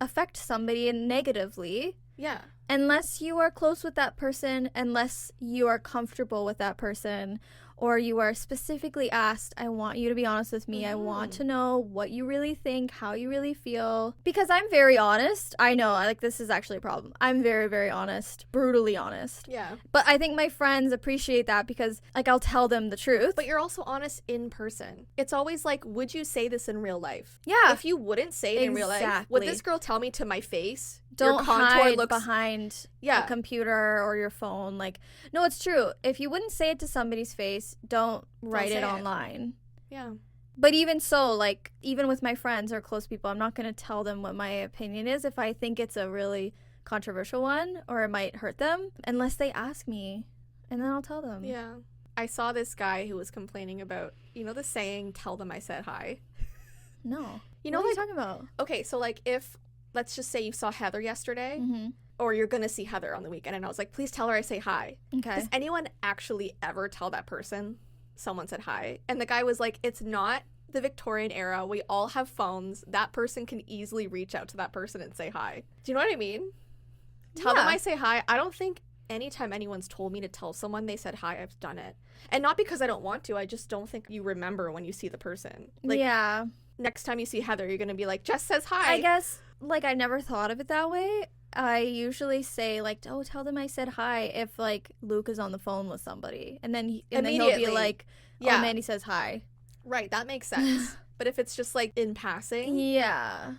affect somebody negatively. Yeah. Unless you are close with that person, unless you are comfortable with that person, or you are specifically asked, I want you to be honest with me. I want to know what you really think, how you really feel. Because I'm very honest. I know, like, this is actually a problem. I'm very, very honest. Brutally honest. Yeah. But I think my friends appreciate that because, like, I'll tell them the truth. But you're also honest in person. It's always like, would you say this in real life? Yeah. If you wouldn't say it in real life, would this girl tell me to my face? Don't your contour hide looks behind a computer or your phone. Like, no, it's true. If you wouldn't say it to somebody's face, don't write it online. Yeah. But even so, like, even with my friends or close people, I'm not going to tell them what my opinion is if I think it's a really controversial one or it might hurt them, unless they ask me, and then I'll tell them. Yeah. I saw this guy who was complaining about, you know, the saying, tell them I said hi. No. You know what are you like, talking about? Okay, so like, if let's just say you saw Heather yesterday, or you're gonna see Heather on the weekend, and I was like, please tell her I say hi. Okay. Does anyone actually ever tell that person someone said hi? And the guy was like, it's not the Victorian era. We all have phones. That person can easily reach out to that person and say hi. Do you know what I mean? Tell them I say hi. I don't think anytime anyone's told me to tell someone they said hi, I've done it. And not because I don't want to. I just don't think you remember when you see the person. Like, yeah. Next time you see Heather, you're going to be like, Jess says hi. I guess, like, I never thought of it that way. I usually say, like, oh, tell them I said hi if, like, Luke is on the phone with somebody. And then he'll be like, oh, Mandy says hi. Right, that makes sense. But if it's just, like, in passing. Yeah.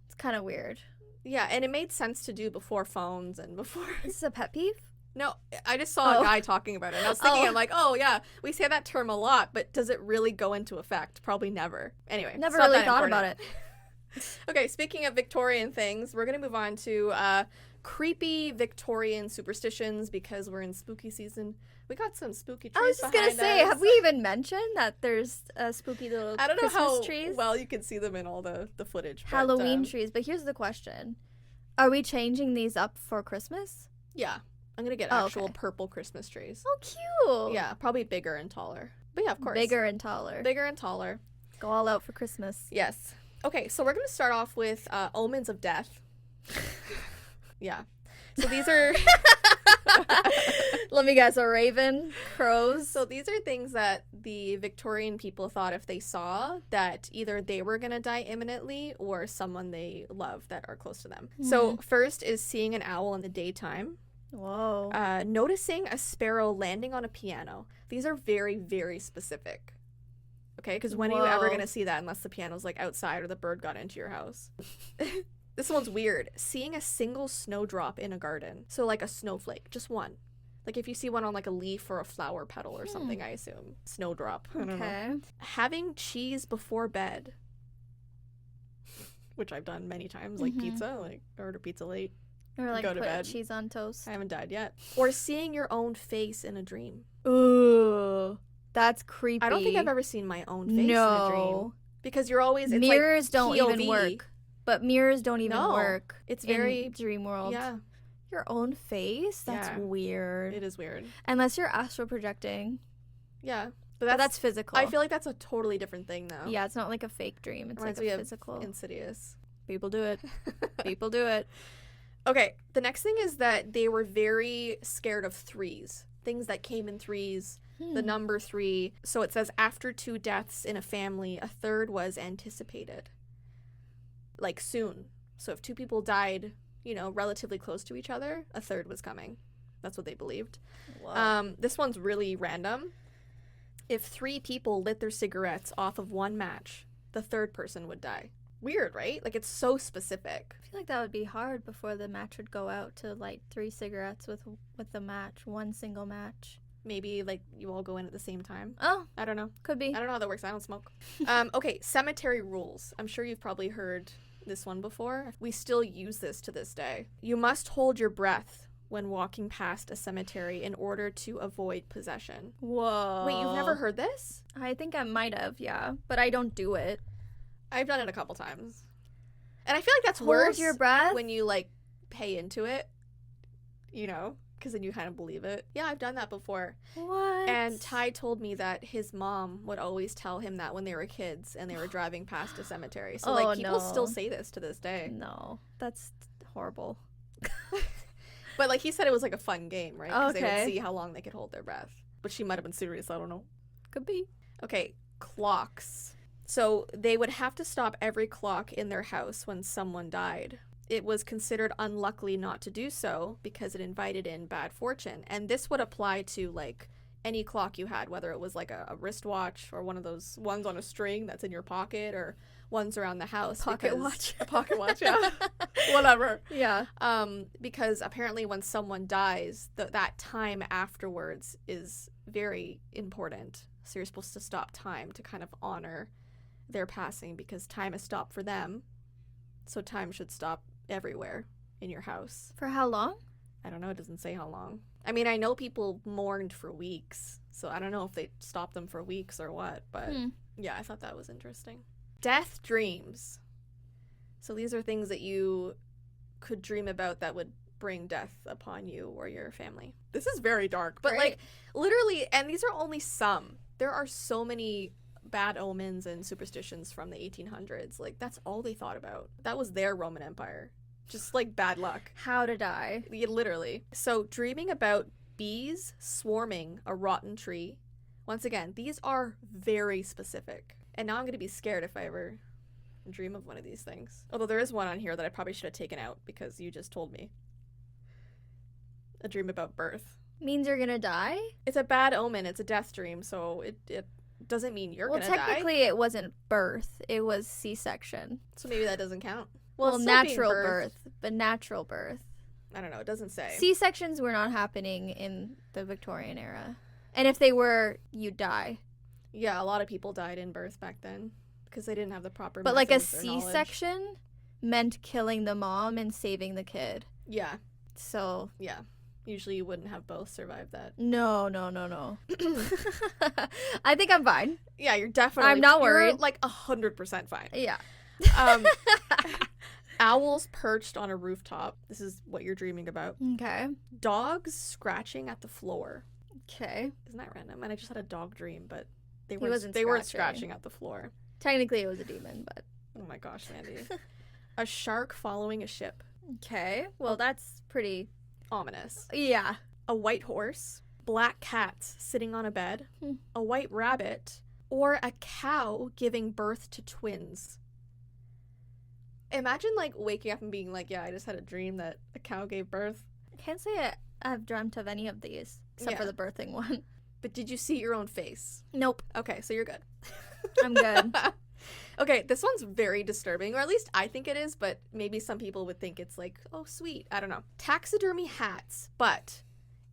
It's kind of weird. Yeah, and it made sense to do before phones and before. This is a pet peeve? No, I just saw a guy talking about it. And I was thinking, I'm like, oh, yeah, we say that term a lot, but does it really go into effect? Probably never. Anyway. Never really thought about it. Okay, speaking of Victorian things, we're going to move on to creepy Victorian superstitions because we're in spooky season. We got some spooky trees. I was just going to say, have we even mentioned that there's spooky little I don't know Christmas trees? Well, you can see them in all the footage. Halloween trees. But here's the question. Are we changing these up for Christmas? Yeah. I'm going to get actual purple Christmas trees. Oh, cute. Yeah, probably bigger and taller. But yeah, of course. Bigger and taller. Bigger and taller. Go all out for Christmas. Yes. Okay, so we're going to start off with omens of death. Yeah. So these are... Let me guess, a raven, crows. So these are things that the Victorian people thought if they saw that either they were going to die imminently or someone they love that are close to them. So first is seeing an owl in the daytime. Whoa. Noticing a sparrow landing on a piano. These are very, very specific. Okay, because when are you ever going to see that unless the piano's like outside or the bird got into your house? This one's weird. Seeing a single snowdrop in a garden. So like a snowflake, just one. Like if you see one on like a leaf or a flower petal or something, I assume. Snowdrop. I don't know. Having cheese before bed. Which I've done many times, like pizza, like order pizza late. Or like go to put bed. Cheese on toast. I haven't died yet. Or seeing your own face in a dream. Ooh, that's creepy. I don't think I've ever seen my own face in a dream. Because you're always, it's mirrors like don't POV. even work. But mirrors don't even work. It's very in dream world. Yeah. Your own face? That's Yeah. weird. It is weird. Unless you're astral projecting. Yeah. But that's physical. I feel like that's a totally different thing, though. Yeah, it's not like a fake dream. It's Reminds like me a of physical. Insidious. People do it. People do it. Okay, the next thing is that they were very scared of threes. Things that came in threes, the number 3. So it says after 2 deaths in a family, a third was anticipated. Like soon. So if 2 people died, you know, relatively close to each other, a third was coming. That's what they believed. Whoa. This one's really random. If 3 people lit their cigarettes off of one match, the third person would die. Weird, right? Like, it's so specific. I feel like that would be hard before the match would go out to light 3 cigarettes with the match, one single match. Maybe, like, you all go in at the same time. Oh, I don't know. could be. I don't know how that works. I don't smoke. Okay, cemetery rules. I'm sure you've probably heard this one before. We still use this to this day. You must hold your breath when walking past a cemetery in order to avoid possession. Whoa. Wait, you've never heard this? I think I might have, yeah. But I don't do it. I've done it a couple times. And I feel like that's Hold worse your breath? when you, like, pay into it, you know, because then you kind of believe it. Yeah, I've done that before. What? And Ty told me that his mom would always tell him that when they were kids and they were driving past a cemetery. So, like, people still say this to this day. No, that's horrible. But, like, he said it was, like, a fun game, right? Because they Okay. would see how long they could hold their breath. But she might have been serious. I don't know. Could be. Okay, clocks. So they would have to stop every clock in their house when someone died. It was considered unlucky not to do so because it invited in bad fortune. And this would apply to, like, any clock you had, whether it was like a wristwatch or one of those ones on a string that's in your pocket or ones around the house. Pocket watch. A pocket watch, yeah. Whatever. Yeah. Because apparently when someone dies, that time afterwards is very important. So you're supposed to stop time to kind of honor their passing because time has stopped for them. So time should stop everywhere in your house. For how long? I don't know. It doesn't say how long. I mean, I know people mourned for weeks. So I don't know if they stopped them for weeks or what. But yeah, I thought that was interesting. Death dreams. So these are things that you could dream about that would bring death upon you or your family. This is very dark. But, like, literally, and these are only some. There are so many bad omens and superstitions from the 1800s. Like, that's all they thought about. That was their Roman Empire. Just, like, bad luck. How to die. Yeah, literally. So, dreaming about bees swarming a rotten tree. Once again, these are very specific. And now I'm going to be scared if I ever dream of one of these things. Although there is one on here that I probably should have taken out because you just told me. A dream about birth. Means you're gonna die? It's a bad omen. It's a death dream, so it doesn't mean you're gonna die. Well, technically it wasn't birth. It was C-section. So maybe that doesn't count. Well, it's still being natural birthed. birth, but natural birth. I don't know. It doesn't say. C-sections were not happening in the Victorian era. And if they were, you'd die. Yeah, a lot of people died in birth back then because they didn't have the proper But like a methods or knowledge. C-section meant killing the mom and saving the kid. Yeah, So, yeah. Usually you wouldn't have both survive that. no. I think I'm fine. Yeah, you're definitely. I'm not you're, worried. like 100% fine. Yeah. Owls perched on a rooftop. This is what you're dreaming about. Okay. Dogs scratching at the floor. Okay. Isn't that random? And I just had a dog dream, but they wasn't weren't scratching. scratching at the floor. Technically it was a demon, but... Oh my gosh, Mandy. A shark following a ship. Okay. Well, that's pretty... Ominous. Yeah. A white horse. Black cats sitting on a bed. Hmm. A white rabbit. Or a cow giving birth to twins. Imagine, like, waking up and being like, yeah, I just had a dream that a cow gave birth. I can't say I've dreamt of any of these, except for Yeah. the birthing one. But did you see your own face? Nope. Okay, so you're good. I'm good. Okay, this one's very disturbing, or at least I think it is, but maybe some people would think it's like, oh, sweet. I don't know. Taxidermy hats, but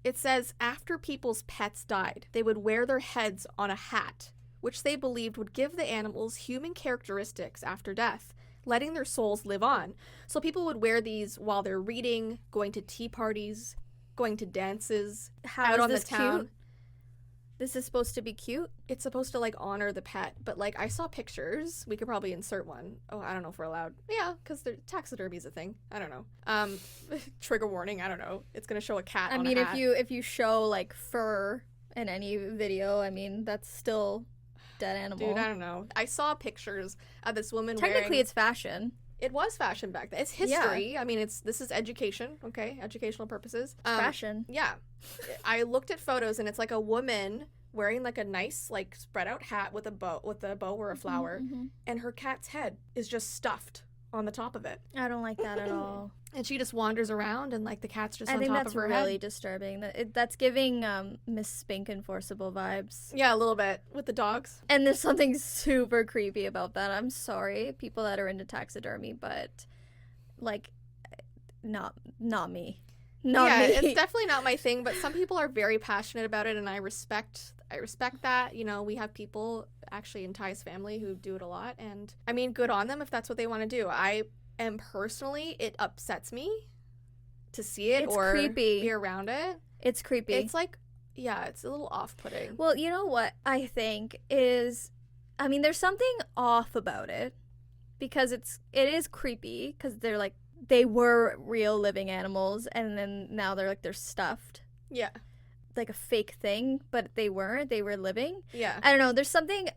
it says after people's pets died, they would wear their heads on a hat, which they believed would give the animals human characteristics after death, letting their souls live on. So people would wear these while they're reading, going to tea parties, going to dances, How out is on this the town. cute? This is supposed to be cute? It's supposed to, like, honor the pet, but, like, I saw pictures. We could probably insert one. Oh, I don't know if we're allowed. Yeah, because taxidermy is a thing. I don't know. Trigger warning, I don't know. It's gonna show a cat on a hat. if you show, like, fur in any video, I mean, that's still dead animal. Dude, I don't know. I saw pictures of this woman Technically, it's fashion. It was fashion back then. It's history. Yeah. I mean, this is education, okay? Educational purposes. Fashion. Yeah. I looked at photos, and it's like a woman wearing like a nice, like, spread out hat with a bow or a flower, and her cat's head is just stuffed on the top of it. I don't like that at all. And she just wanders around, and, like, the cat's just on top of her head. I think that's really disturbing. That's giving Miss Spink Enforceable vibes. Yeah, a little bit, with the dogs. And there's something super creepy about that. I'm sorry, people that are into taxidermy, but, like, not me. Not me. It's definitely not my thing, but some people are very passionate about it, and I respect that. You know, we have people, actually, in Ty's family who do it a lot, and, I mean, good on them if that's what they want to do. And personally, it upsets me to see it or creepy. Be around it. It's creepy. It's like, yeah, it's a little off-putting. Well, you know what I think is, I mean, there's something off about it because it is creepy because they were real living animals and then now they're stuffed. Yeah. Like a fake thing, but they were living. Yeah. I don't know, there's something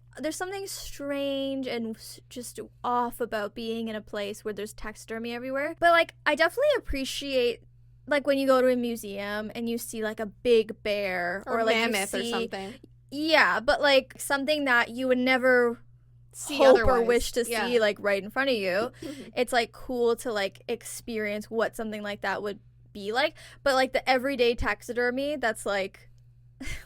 strange and just off about being in a place where there's taxidermy everywhere. But, like, I definitely appreciate, like, when you go to a museum and you see, like, a big bear or like mammoth or something. Yeah, but, like, something that you would never see hope otherwise. Or wish to see, like, right in front of you. It's, like, cool to, like, experience what something like that would be like, but, like, the everyday taxidermy that's, like,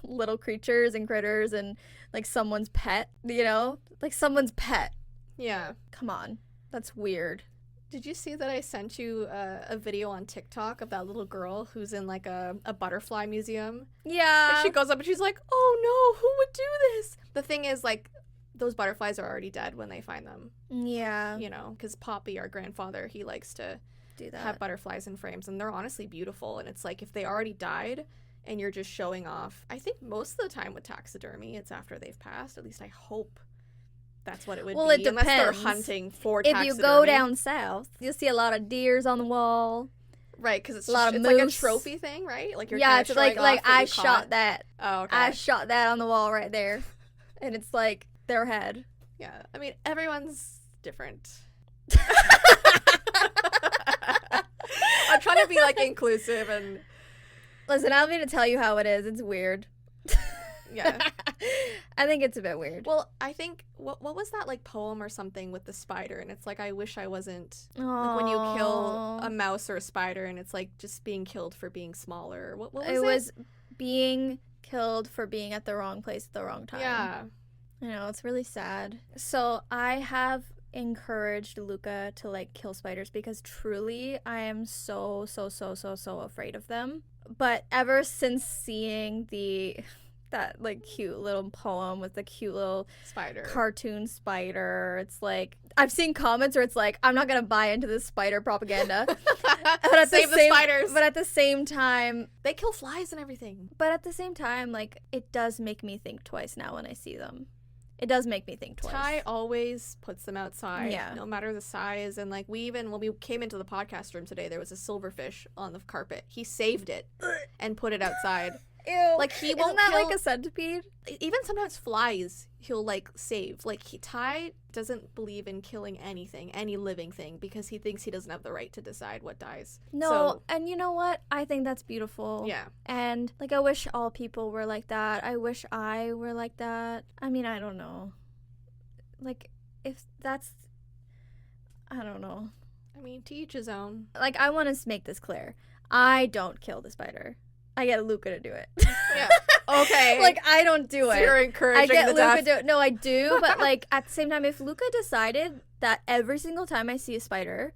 little creatures and critters and, like, someone's pet, you know, like someone's pet. Yeah, come on, that's weird. Did you see that I sent you a video on TikTok of that little girl who's in, like, a butterfly museum? Yeah. And she goes up and she's like, oh no, who would do this? The thing is, like, those butterflies are already dead when they find them. Yeah. You know, because Poppy, our grandfather, he likes to do that. Have butterflies in frames, and they're honestly beautiful. And it's like, if they already died and you're just showing off, I think most of the time with taxidermy, it's after they've passed. At least I hope that's what it would be. It depends. Unless they're hunting for taxidermy. If you go down south, you'll see a lot of deers on the wall. Right, because it's like a trophy thing, right? Like, you're it's like I shot that. Oh, okay. I shot that on the wall right there, and it's like their head. Yeah, I mean, everyone's different. I'm trying to be, like, inclusive and... Listen, I don't mean to tell you how it is. It's weird. Yeah. I think it's a bit weird. Well, I think, what was that, like, poem or something with the spider? And it's like, I wish I wasn't... Like, when you kill a mouse or a spider, and it's like just being killed for being smaller. What was it? It was being killed for being at the wrong place at the wrong time. Yeah. You know, it's really sad. So I have encouraged Luca to, like, kill spiders because truly I am so afraid of them. But ever since seeing that, like, cute little poem with the cute little spider, cartoon spider, it's like, I've seen comments where it's like, I'm not gonna buy into this spider propaganda. Save the spiders. But at the same time, they kill flies and everything. But at the same time, like, it does make me think twice now when I see them. It does make me think twice. Ty always puts them outside, yeah, no matter the size. And, like, when we came into the podcast room today, there was a silverfish on the carpet. He saved it and put it outside. Ew. Like, he won't Isn't that kill... like a centipede? Even sometimes flies, he'll, like, save. Like, Ty doesn't believe in killing anything, any living thing, because he thinks he doesn't have the right to decide what dies. No, and you know what? I think that's beautiful. Yeah. And, like, I wish all people were like that. I wish I were like that. I mean, I don't know. Like, if that's... I don't know. I mean, to each his own. Like, I want to make this clear. I don't kill the spider. I get Luca to do it. Yeah. Okay. Like, I don't do it. You're encouraging I get the Luca death. to do it. No, I do, but, like, at the same time, if Luca decided that every single time I see a spider,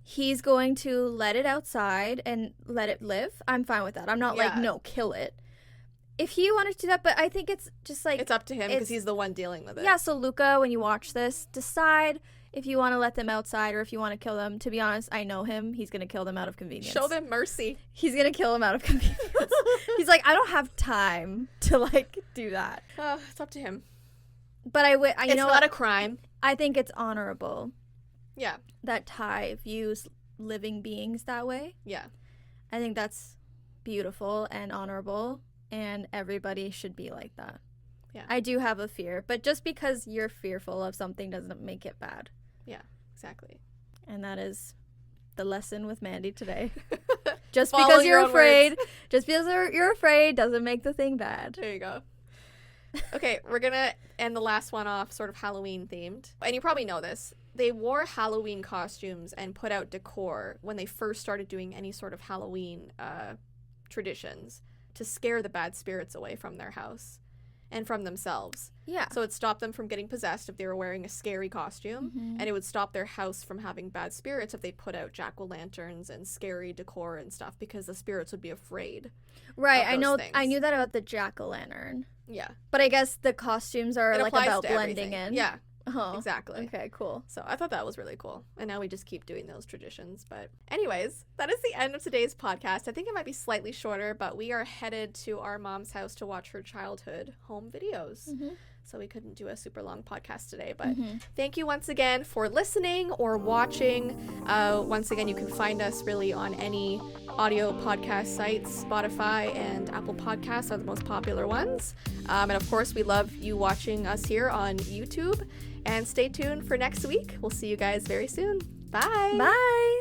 he's going to let it outside and let it live, I'm fine with that. I'm not like, no, kill it. If he wanted to do that, but I think it's just like... It's up to him because he's the one dealing with it. Yeah, so Luca, when you watch this, decide if you want to let them outside or if you want to kill them, to be honest, I know him. He's going to kill them out of convenience. Show them mercy. He's going to kill them out of convenience. He's like, I don't have time to, like, do that. It's up to him. But it's not a crime. I think it's honorable. Yeah. That Thai views living beings that way. Yeah. I think that's beautiful and honorable, and everybody should be like that. Yeah. I do have a fear, but just because you're fearful of something doesn't make it bad. Yeah, exactly. And that is the lesson with Mandii today. Just Follow because your you're own afraid, words. just because you're afraid doesn't make the thing bad. There you go. Okay, we're gonna end the last one off sort of Halloween themed. And you probably know this. They wore Halloween costumes and put out decor when they first started doing any sort of Halloween traditions to scare the bad spirits away from their house and from themselves. Yeah. So it stopped them from getting possessed if they were wearing a scary costume, and it would stop their house from having bad spirits if they put out jack-o'-lanterns and scary decor and stuff, because the spirits would be afraid. Right, of I those know. things. I knew that about the jack-o'-lantern. Yeah. But I guess the costumes are It like applies about to blending everything. in. Yeah, Oh, exactly. okay, cool. So I thought that was really cool. And now we just keep doing those traditions. But anyways, that is the end of today's podcast. I think it might be slightly shorter, but we are headed to our mom's house to watch her childhood home videos. So we couldn't do a super long podcast today. But thank you once again for listening or watching. Once again, you can find us really on any audio podcast sites. Spotify and Apple Podcasts are the most popular ones. And of course, we love you watching us here on YouTube. And stay tuned for next week. We'll see you guys very soon. Bye. Bye.